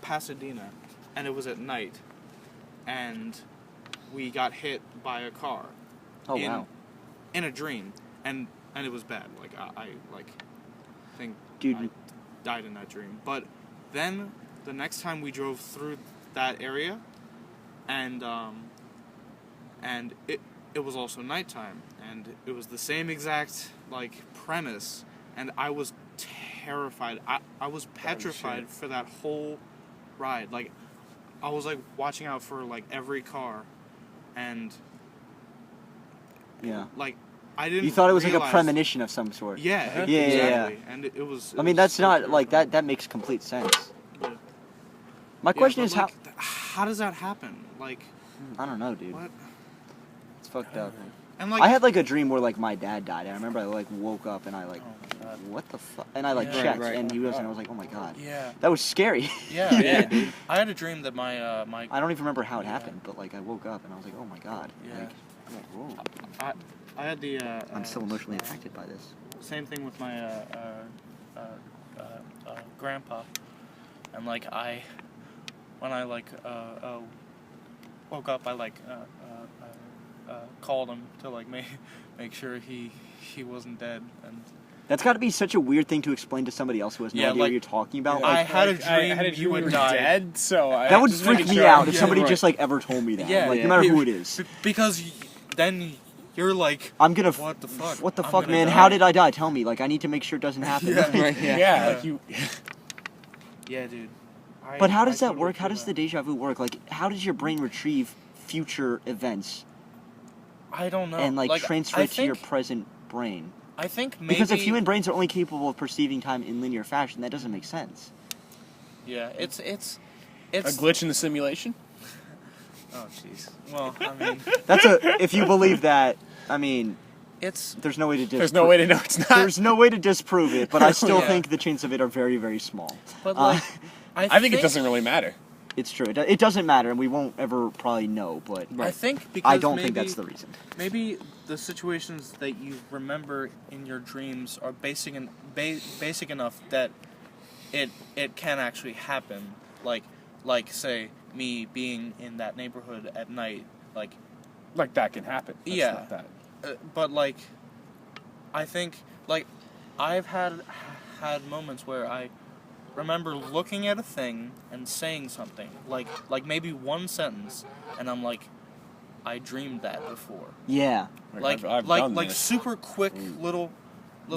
Pasadena, and it was at night, and we got hit by a car. Oh, wow. In a dream, and it was bad. Like I think Dude. I died in that dream. But then the next time we drove through that area, and it was also nighttime, and it was the same exact like premise, and I was terrified. I was petrified for that whole ride. Like I was like watching out for like every car, and yeah, like I didn't. You thought it was realize, like a premonition of some sort. Yeah, yeah, exactly. And it was. I mean, that's not like that. That makes complete sense. Yeah. My question is like, how does that happen? Like, I don't know, dude. What? It's fucked up. And like, I had like a dream where like my dad died. I remember I like woke up and I like, what the fuck? And I like checked and he was, and I was like, oh my god. Yeah. That was scary. Yeah, dude. I had a dream that my I don't even remember how it happened, but like I woke up and I was like, oh my god. Yeah. Like, I'm like, whoa. I had the. I'm still emotionally affected by this. Same thing with my grandpa, and like when I like woke up, I like called him to like make sure he wasn't dead, and that's got to be such a weird thing to explain to somebody else who has no idea what you're talking about. I had a dream you were dead, so that would freak me out if somebody just like ever told me that. Yeah, like no matter who it is. Because then you're like, I'm gonna. What the fuck? What the fuck, man? Die. How did I die? Tell me. Like I need to make sure it doesn't happen. Like you. Yeah, dude. But how does that work? How does the deja vu work? Like, how does your brain retrieve future events? I don't know. And like transfer it to your present brain. I think maybe because if human brains are only capable of perceiving time in linear fashion, that doesn't make sense. Yeah, it's a glitch in the simulation. Oh jeez. Well, I mean, that's if you believe that. I mean, there's no way to disprove. There's no way to know it's not. There's no way to disprove it, but I still think the chances of it are very, very small. But like, I think it doesn't really matter. It's true. It doesn't matter, and we won't ever probably know. But I think because I don't think that's the reason. Maybe the situations that you remember in your dreams are basic enough that it can actually happen. Like say me being in that neighborhood at night, like that can happen. That's not that. But like, I think like I've had moments where I remember looking at a thing and saying something like maybe one sentence, and I'm like, I dreamed that before. Yeah. Like I've like done like this. super quick little I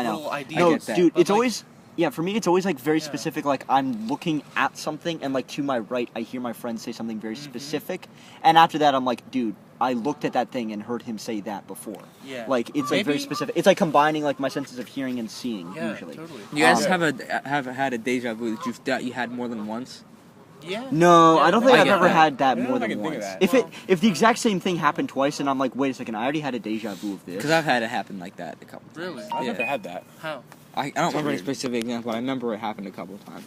know. little ideas. No, dude, But it's like, always. Yeah, for me, it's always like very specific. Like I'm looking at something, and like to my right, I hear my friend say something very specific, and after that, I'm like, dude, I looked at that thing and heard him say that before. Yeah. Like it's like very specific. It's like combining like my senses of hearing and seeing usually. Totally. You guys have had a deja vu that you had more than once? Yeah. No, Yeah, I don't think I I've get ever that. had that I more don't than think I can once. think of that. If the exact same thing happened twice, and I'm like, wait a second, I already had a deja vu of this. Because I've had it happen like that a couple times. Really? I've never had that. How? I don't remember any specific example, but I remember it happened a couple of times.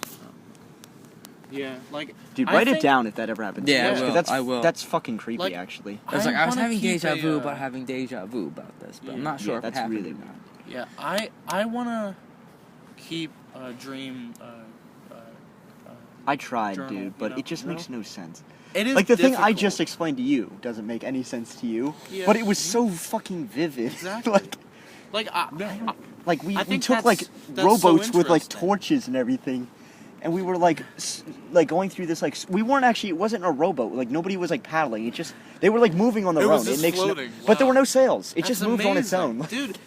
Yeah, like Dude, I write it think- down if that ever happens. Yeah, twice, I 'cause will, That's, I will. That's fucking creepy, Like, actually. It's like I was wanna having keep deja vu a, about having deja vu about this, but I'm Yeah. not sure Yeah, if it that's happened really or not. Yeah, I wanna keep a dream. I tried, journal, dude, but you know? it just makes no sense. It is Like the thing I difficult. just explained to you doesn't make any sense to you, Yeah. but it was so fucking vivid. Exactly. like Like we I think took like that's so rowboats with like interesting. torches and everything, and we were like like going through this like we weren't actually it wasn't a rowboat, like nobody was like paddling, it just they were like moving on their It own. was just makes floating. but there Wow. were no sails. It That's just moved on its amazing. own. Dude.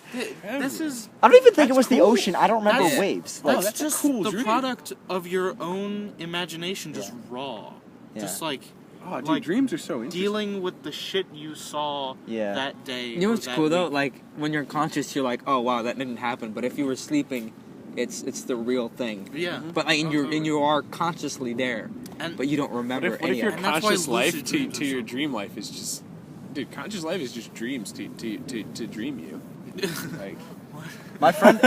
This is I don't even think it That's was the cool. ocean. I don't remember That's- waves. No, Like that's a just cool the dream. product of your own imagination, just raw, Yeah. just like Oh, dude, like, dreams are so interesting. dealing with the shit you saw Yeah. that day. You know or what's that cool though? week. Like when you're conscious, you're like, "Oh wow, that didn't happen." But if you were sleeping, it's the real thing. Yeah. But like, totally. you are consciously there, And but you don't remember What if any your of it. And that's why conscious life lucid to dreams are your so- dream life is just, dude, conscious life is just dreams to dream you. Like, my friend,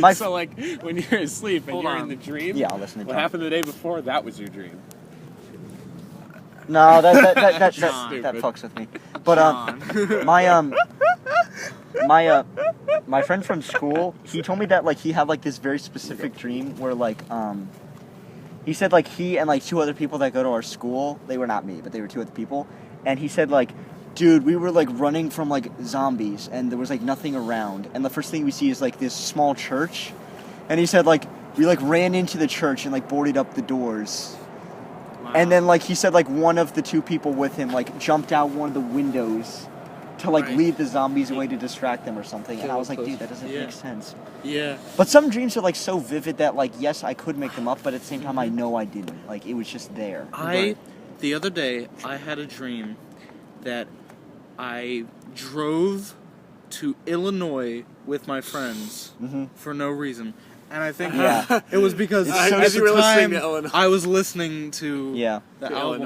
my so like when you're asleep and Hold you're on. in the dream, Yeah, I'll listen to what John. happened the day before, that was your dream. No, that John. fucks with me. But my friend from school, he told me that like he had like this very specific dream where like He said like he and like 2 other people that go to our school, they were not me, but they were 2 other people, and he said like, dude, we were like running from like zombies and there was like nothing around, and the first thing we see is like this small church, and he said like we like ran into the church and like boarded up the doors. Wow. And then like he said like one of the 2 people with him like jumped out one of the windows to like Right. lead the zombies away to distract them or something, and Get I was like, closer. dude, that doesn't Yeah. make sense. Yeah. But some dreams are like so vivid that like yes, I could make them up, but at the same time I know I didn't. Like it was just there. The other day, I had a dream that I drove to Illinois with my friends Mm-hmm. for no reason. And I think Yeah. it was because It's at so- As the you were listening time, to Illinois. I was listening to Yeah. the To album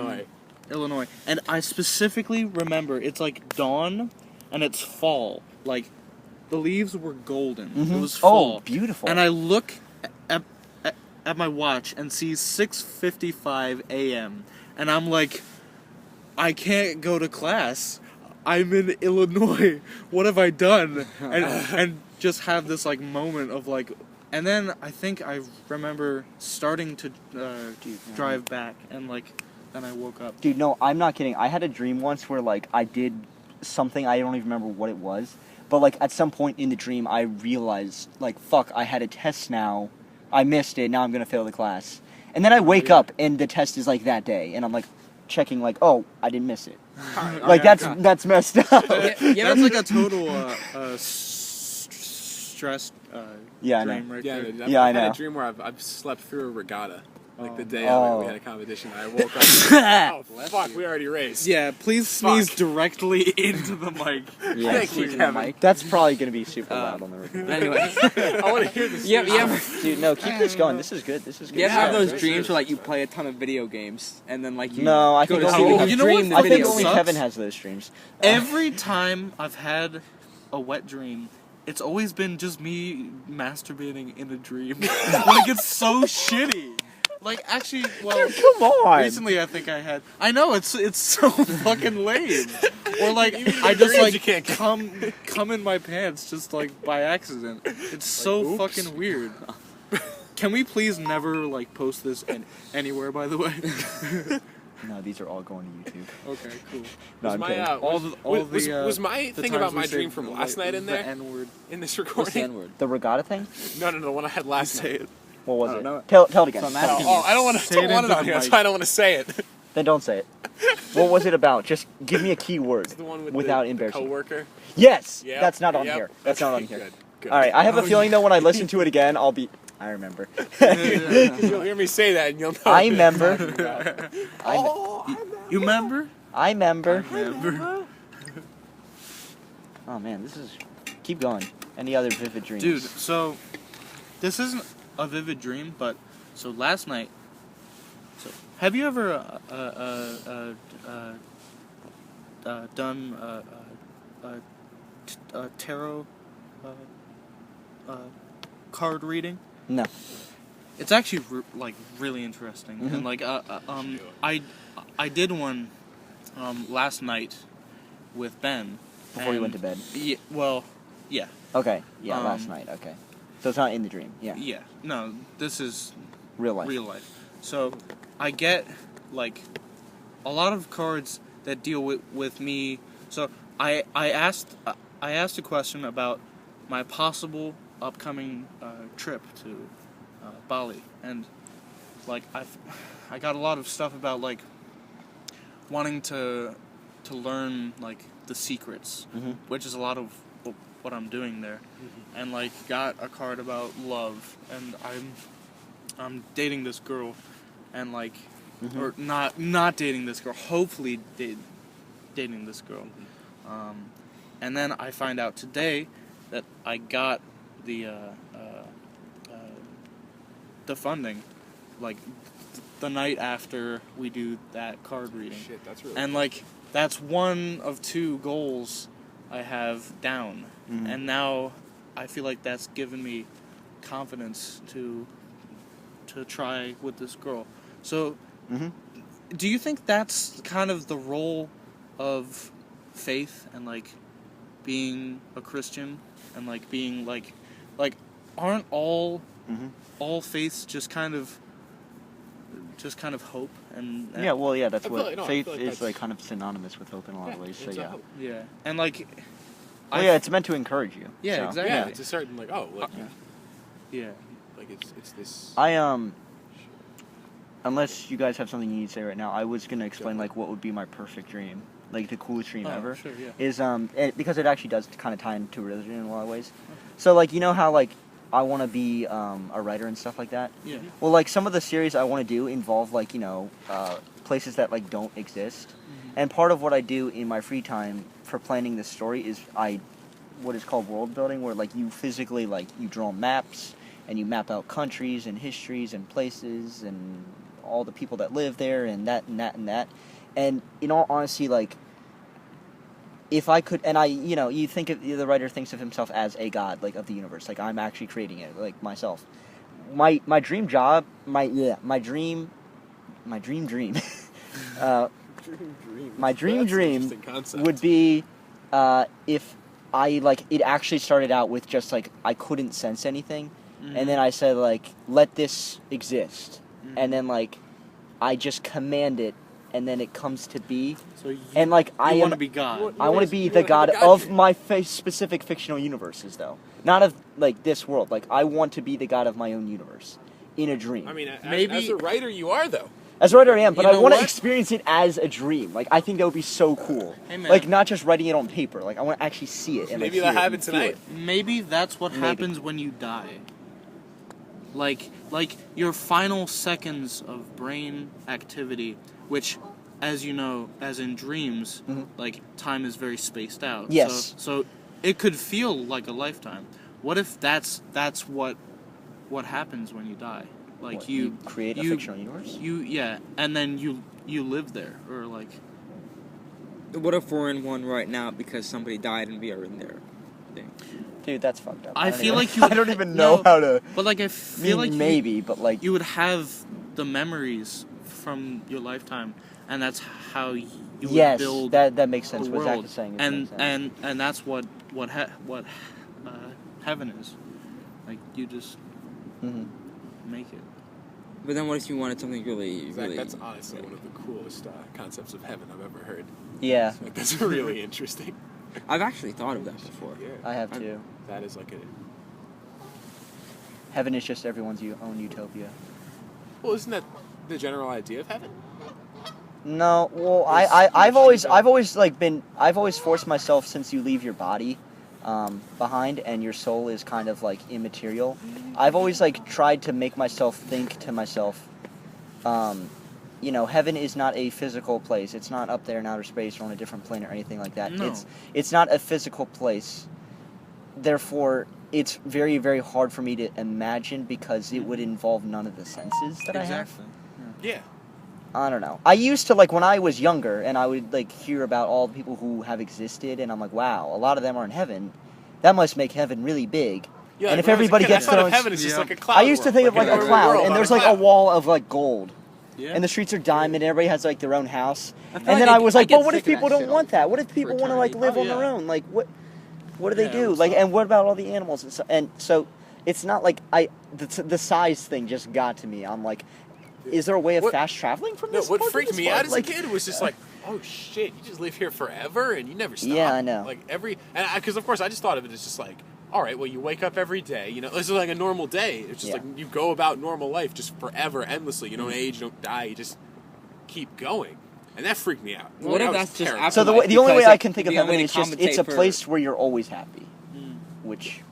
Illinois. And I specifically remember it's like dawn and it's fall. Like the leaves were golden. It was fall. Oh, beautiful. And I look at my watch and see 6:55 a.m. and I'm like, I can't go to class. I'm in Illinois. What have I done? And just have this like moment of like, and then I think I remember starting to drive back and like, then I woke up. Dude, no, I'm not kidding. I had a dream once where like I did something, I don't even remember what it was, but like at some point in the dream I realized like fuck, I had a test now. I missed it. Now I'm going to fail the class. And then I wake up and the test is like that day and I'm like checking like, "Oh, I didn't miss it." Like that's messed up. That's like a total stress Yeah, I know. dream right Yeah, there. dude, Yeah, I I've had know. a dream where I've slept through a regatta. Like the day Oh. of it, we had a competition. I woke up. And, oh fuck! We already raced. Yeah, please sneeze directly into the mic. Yeah. Thank you, Kevin. That's probably going to be super loud on the record. Anyway, I want to hear this. Dude, no, keep this going. This is good. This is good. you ever have stuff. those dreams where like you play a ton of video games and then like you No, I go think to only sleep we and You know dream what the I video think only sucks? Kevin has those dreams. Every time I've had a wet dream, it's always been just me masturbating in a dream. Like it's so shitty. Like actually, well, Come on. recently I think I had. I know it's so fucking lame. Or like I just dreams like you can't come in my pants just like by accident. It's so oops. fucking weird. Can we please never like post this anywhere? By the way. No, these are all going to YouTube. Okay, cool. No, Was I'm my, kidding. was my the thing times about we my said dream from last night in there? The N-word. In this What's the recording? N-word? The regatta thing? No, the one I had last Say night. it. What was I it? don't know. Tell it again. So I'm Tell it. asking Oh, I don't want Say it to want it into on the here. That's mic. why I don't want to say it. Then don't say it. What was it about? Just give me a key word The one with without the embarrassing. coworker. Yes! Yep, That's not on yep. here. That's not on Okay, here. Good. Good. Alright, I have a Oh, feeling though when I listen to it again, I'll be... I remember. You'll hear me say that and you'll know. I what I'm remember. talking about. You remember? I remember. Remember. Oh man, this is... Keep going. Any other vivid dreams? Dude, so this isn't a vivid dream, but so last night. So have you ever done tarot card reading? No. It's actually like really interesting, Mhm. and like I did one last night with Ben. Before you went to bed. Yeah, well, yeah. Okay. Yeah, Um, last night. Okay. So it's not in the dream. Yeah. Yeah. No, this is Real life. real life. So I get like a lot of cards that deal with me. So I asked a question about my possible upcoming trip to Bali, and like I got a lot of stuff about like wanting to learn like the secrets, Mhm. which is a lot of what I'm doing there, and like got a card about love, and I'm dating this girl, and like Mhm. or not dating this girl, hopefully dating this girl, and then I find out today that I got the funding, like the night after we do that card reading. Shit, that's really. And like that's one of 2 goals I have down, Mhm. and now I feel like that's given me confidence to try with this girl. So, Mhm. do you think that's kind of the role of faith and like being a Christian and like being like aren't all Mhm. all faiths just kind of just kind of hope and Yeah, well, yeah, that's I feel what like- no, I faith feel like is that's- like kind of synonymous with hope in a lot of ways. So it's a yeah. hope. yeah, and like, Well, yeah, it's meant to encourage you. Yeah, so. exactly. Yeah, it's a certain like yeah. like it's this. Unless you guys have something you need to say right now, I was gonna explain Go. like what would be my perfect dream, like the coolest dream Oh, ever. sure, yeah. Is because it actually does kind of tie into religion in a lot of ways. So like you know how like I want to be a writer and stuff like that. Yeah. Well, like some of the series I want to do involve like places that like don't exist, and part of what I do in my free time for planning this story is what is called world building, where like you physically like you draw maps and you map out countries and histories and places and all the people that live there and that and that and that. And in all honesty, like if I could, and you think of the writer thinks of himself as a god, like of the universe, like I'm actually creating it, like myself. My dream job, my dream, my dream, my dream dream would be if I like it actually started out with just like I couldn't sense anything, and then I said like let this exist, and then like I just command it, and then it comes to be. So you, And like I want am, to be God. I want to be the god of my specific fictional universes, though, not of like this world. Like I want to be the god of my own universe in a dream. I mean, Maybe- as a writer, you are though. As a writer, I am, but You I know want to what? experience it as a dream. Like I think that would be so cool. Hey, man. Like not just writing it on paper. Like I want to actually see it. And, Maybe like, that hear happens and feel tonight. it. Maybe that's what Maybe. happens when you die. Like your final seconds of brain activity, which, as you know, as in dreams, Mhm. like time is very spaced out. Yes. So it could feel like a lifetime. What if that's what happens when you die? Like What, you create a fictional universe. and then you live there, or like What if we're in one right now because somebody died and we are in there? Dude, that's fucked up. I don't feel even- like you. I don't even know no, how to. But like I I feel mean, like maybe, but like you would have the memories from your lifetime, and that's how you would yes, build that makes sense. the What Zach world. is saying and makes sense. and that's what heaven is. Like you just Mhm. make it. But then what if you wanted something really, Zach, really... that's honestly one of the coolest concepts of heaven I've ever heard. Yeah, Like, that's really interesting. I've actually thought of that before. Yeah, I have too. that is like a. Heaven is just everyone's own utopia. Well, isn't that the general idea of heaven? No, well, I've always forced myself since you leave your body behind and your soul is kind of like immaterial. I've always like tried to make myself think to myself, heaven is not a physical place. It's not up there in outer space or on a different planet or anything like that. No. It's not a physical place. Therefore, it's very, very hard for me to imagine because it would involve none of the senses that I have. Exactly. Yeah. I don't know. I used to, like, when I was younger, and I would, like, hear about all the people who have existed, and I'm like, wow, a lot of them are in heaven. That must make heaven really big. Yeah. And if when I was a everybody kid, I gets thought of thrown- heaven is just Yeah. like a cloud. I used to world, think of, like, another a cloud, world and on there's, like, a cloud. wall of, like, gold. Yeah. And the streets are diamond, and everybody has, like, their own house. I And feel then like I was I like, get but what if sick of that people don't shit want all that? What if people want to, like, eternity. live Oh, on their yeah. own? Like, what do they Yeah, do? what's Like, up? and what about all the animals? And so it's not like the size thing just got to me. I'm like, is there a way of What- fast traveling from No, this? what part to freaked this me part? out as Like, a kid was just like, oh shit, you just live here forever and you never stop. Yeah, I know. Like because of course I just thought of it as just like, all right, well you wake up every day, this is like a normal day. It's just Yeah. like you go about normal life just forever, endlessly. You don't age, you don't die, you just keep going, and that freaked me out. What That if was that's just terrible. So the Afterlife, only way because I can think of the heaven only is just it's a compensate for- place where you're always happy, which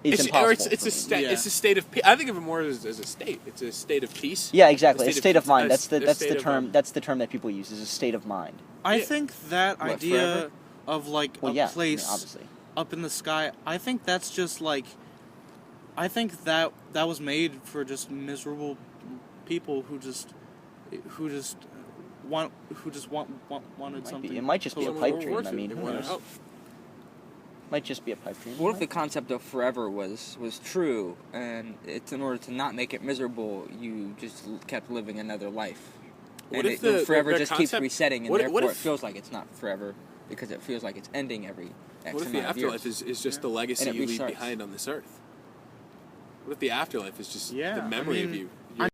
is impossible. Or it's a for me. state. Yeah. It's a state of peace. I think of it more as a state. It's a state of peace. Yeah, exactly. A A state of mind. That's the state of, term. That's the term that people use. Is a state of mind. I Yeah. think that What, idea forever? of like Well, a yeah, I mean, place obviously. up in the sky, I think that's just like, I think that was made for just miserable people who just wanted Might be. something. It might just be a totally pipe World dream. War I II, mean, they who wanted knows? hope. Might just be a pipe dream. What if the concept of forever was true, and it's in order to not make it miserable, you just kept living another life? What And if it, the forever the just keeps concept- resetting, and what therefore if- it feels like it's not forever because it feels like it's ending every X What if the amount of afterlife years. is just the legacy And it you leave restarts. behind on this earth? What if the afterlife is just Yeah, the I memory of mean, you